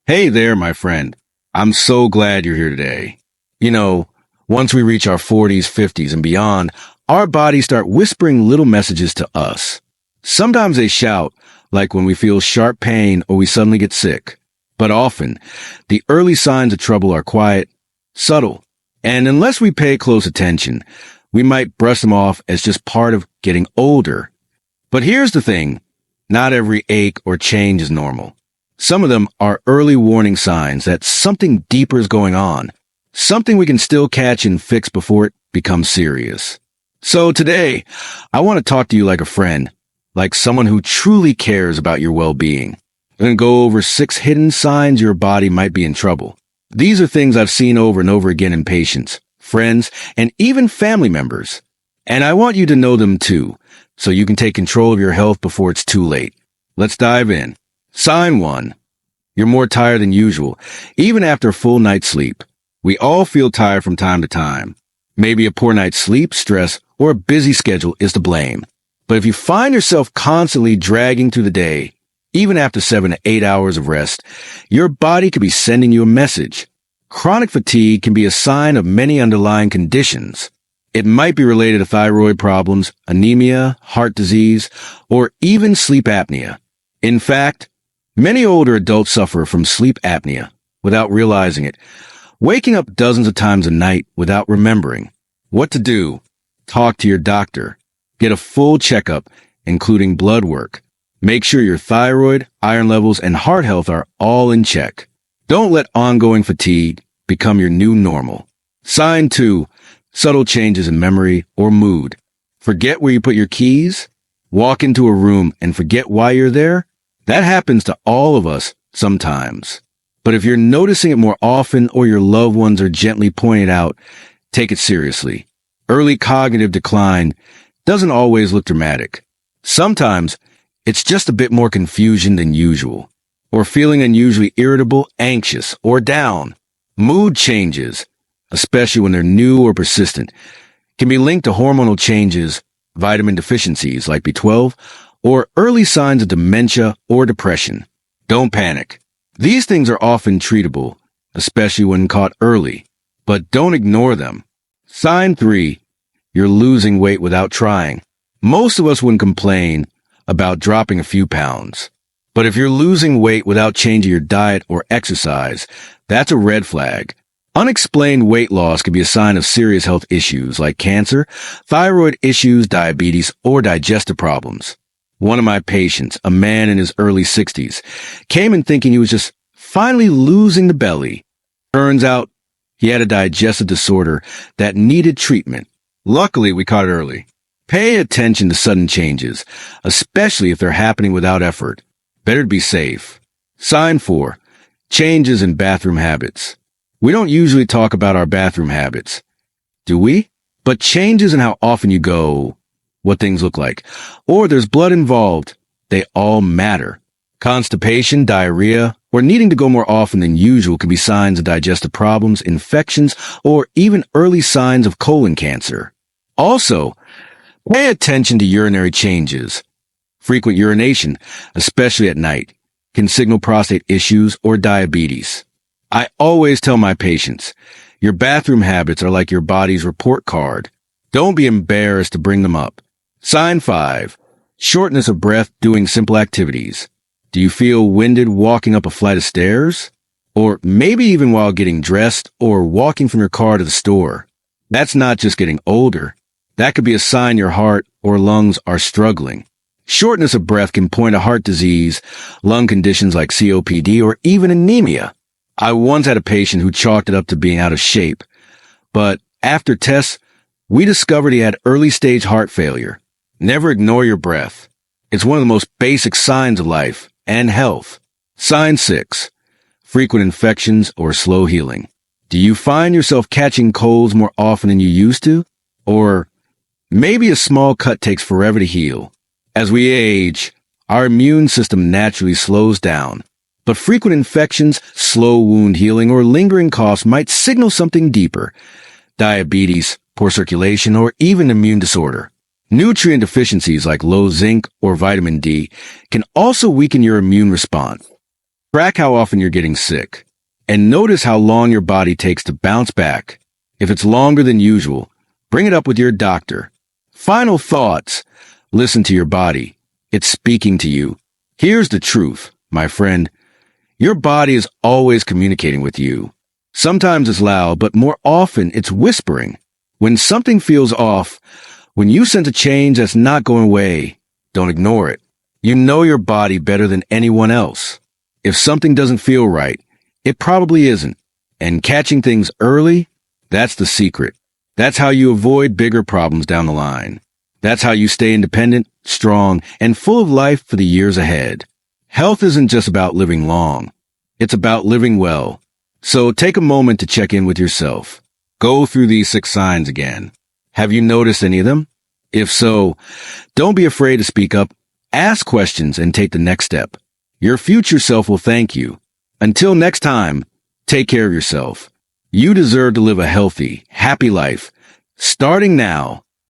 Hey there, my friend. I'm so glad you're here today. You know, once we reach our 40s, 50s, and beyond, our bodies start whispering little messages to us. Sometimes they shout, like when we feel sharp pain or we suddenly get sick. But often, the early signs of trouble are quiet, subtle, and unless we pay close attention, we might brush them off as just part of getting older. But here's the thing. Not every ache or change is normal. Some of them are early warning signs that something deeper is going on, something we can still catch and fix before it becomes serious. So today, I want to talk to you like a friend, like someone who truly cares about your well-being. I'm going to go over 6 hidden signs your body might be in trouble. These are things I've seen over and over again in patients, friends, and even family members. And I want you to know them too, so you can take control of your health before it's too late. Let's dive in. Sign 1. You're more tired than usual, even after a full night's sleep. We all feel tired from time to time. Maybe a poor night's sleep, stress, or a busy schedule is to blame. But if you find yourself constantly dragging through the day, even after 7 to 8 hours of rest, your body could be sending you a message. Chronic fatigue can be a sign of many underlying conditions. It might be related to thyroid problems, anemia, heart disease, or even sleep apnea. In fact, many older adults suffer from sleep apnea without realizing it, waking up dozens of times a night without remembering. What to do? Talk to your doctor. Get a full checkup, including blood work. Make sure your thyroid, iron levels, and heart health are all in check. Don't let ongoing fatigue become your new normal. Sign 2. Subtle changes in memory or mood. Forget where you put your keys? Walk into a room and forget why you're there? That happens to all of us sometimes. But if you're noticing it more often or your loved ones are gently pointing it out, take it seriously. Early cognitive decline doesn't always look dramatic. Sometimes it's just a bit more confusion than usual, or feeling unusually irritable, anxious, or down. Mood changes, especially when they're new or persistent, can be linked to hormonal changes, vitamin deficiencies like B12, or early signs of dementia or depression. Don't panic. These things are often treatable, especially when caught early, but don't ignore them. Sign 3. You're losing weight without trying. Most of us wouldn't complain about dropping a few pounds. But if you're losing weight without changing your diet or exercise, that's a red flag. Unexplained weight loss can be a sign of serious health issues like cancer, thyroid issues, diabetes, or digestive problems. One of my patients, a man in his early 60s, came in thinking he was just finally losing the belly. Turns out he had a digestive disorder that needed treatment. Luckily, we caught it early. Pay attention to sudden changes, especially if they're happening without effort. Better to be safe. Sign 4. Changes in bathroom habits. We don't usually talk about our bathroom habits, do we? But changes in how often you go, what things look like, or there's blood involved, they all matter. Constipation, diarrhea, or needing to go more often than usual can be signs of digestive problems, infections, or even early signs of colon cancer. Also, pay attention to urinary changes. Frequent urination, especially at night, can signal prostate issues or diabetes. I always tell my patients, your bathroom habits are like your body's report card. Don't be embarrassed to bring them up. Sign 5. Shortness of breath doing simple activities. Do you feel winded walking up a flight of stairs? Or maybe even while getting dressed or walking from your car to the store? That's not just getting older. That could be a sign your heart or lungs are struggling. Shortness of breath can point to heart disease, lung conditions like COPD, or even anemia. I once had a patient who chalked it up to being out of shape, but after tests, we discovered he had early-stage heart failure. Never ignore your breath. It's one of the most basic signs of life and health. Sign 6. Frequent infections or slow healing. Do you find yourself catching colds more often than you used to? Or maybe a small cut takes forever to heal. As we age, our immune system naturally slows down. But frequent infections, slow wound healing, or lingering coughs might signal something deeper. Diabetes, poor circulation, or even immune disorder. Nutrient deficiencies like low zinc or vitamin D can also weaken your immune response. Track how often you're getting sick. And notice how long your body takes to bounce back. If it's longer than usual, bring it up with your doctor. Final thoughts. Listen to your body. It's speaking to you. Here's the truth, my friend. Your body is always communicating with you. Sometimes it's loud, but more often it's whispering. When something feels off, when you sense a change that's not going away, don't ignore it. You know your body better than anyone else. If something doesn't feel right, it probably isn't. And catching things early, that's the secret. That's how you avoid bigger problems down the line. That's how you stay independent, strong, and full of life for the years ahead. Health isn't just about living long. It's about living well. So take a moment to check in with yourself. Go through these 6 signs again. Have you noticed any of them? If so, don't be afraid to speak up. Ask questions and take the next step. Your future self will thank you. Until next time, take care of yourself. You deserve to live a healthy, happy life, starting now.